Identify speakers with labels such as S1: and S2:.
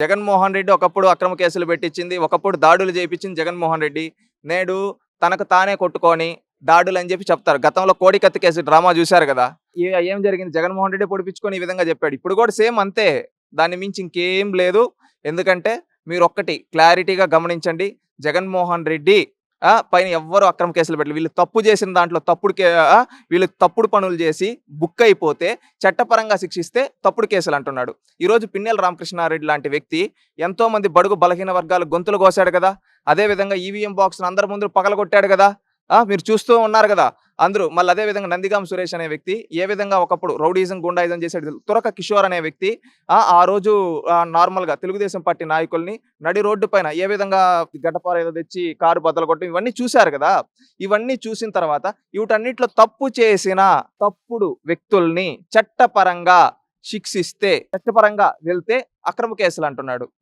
S1: జగన్మోహన్ రెడ్డి ఒకప్పుడు అక్రమ కేసులు పెట్టించింది. ఒకప్పుడు దాడులు చేపించింది జగన్మోహన్ రెడ్డి. నేడు తనకు తానే కొట్టుకొని దాడులని చెప్పి చెప్తారు. గతంలో కోడికత్తి కేసు డ్రామా చూసారు గదా! ఏం జరిగింది? జగన్మోహన్ రెడ్డి పొడిపించుకొని ఈ విధంగా చెప్పాడు. ఇప్పుడు కూడా సేమ్ అంతే. దాన్ని మించి ఇంకేం లేదు. ఎందుకంటే మీరొక్కటి క్లారిటీగా గమనించండి. జగన్మోహన్ రెడ్డి పైన ఎవ్వరు అక్రమ కేసులు పెట్టలేదు. వీళ్ళు తప్పు చేసిన దాంట్లో వీళ్ళు తప్పుడు పనులు చేసి బుక్ అయిపోతే చట్టపరంగా శిక్షిస్తే తప్పుడు కేసులు అంటున్నాడు. ఈరోజు పిన్నెల రామకృష్ణారెడ్డి లాంటి వ్యక్తి ఎంతో మంది బడుగు బలహీన వర్గాలు గొంతులు కోసాడు కదా! అదే విధంగా ఈవీఎం బాక్స్‌ను అందరి ముందు పగలగొట్టాడు కదా! మీరు చూస్తూ ఉన్నారు కదా! అందరూ మళ్ళీ అదే విధంగా నందిగాం సురేష్ అనే వ్యక్తి ఏ విధంగా ఒకప్పుడు రౌడీయిజం, గుండాయిజం చేసాడు. తురక కిషోర్ అనే వ్యక్తి ఆ రోజు నార్మల్‌గా తెలుగుదేశం పార్టీ నాయకుల్ని నడి రోడ్డు పైన ఏ విధంగా గడ్డపార ఏదో తెచ్చి కారు బద్దలుగొట్టడం ఇవన్నీ చూసారు కదా! ఇవన్నీ చూసిన తర్వాత వీటన్నిటిలో తప్పు చేసిన తప్పుడు వ్యక్తుల్ని చట్టపరంగా శిక్షిస్తే చట్టపరంగా వెళ్తే అక్రమ కేసులు అంటున్నాడు.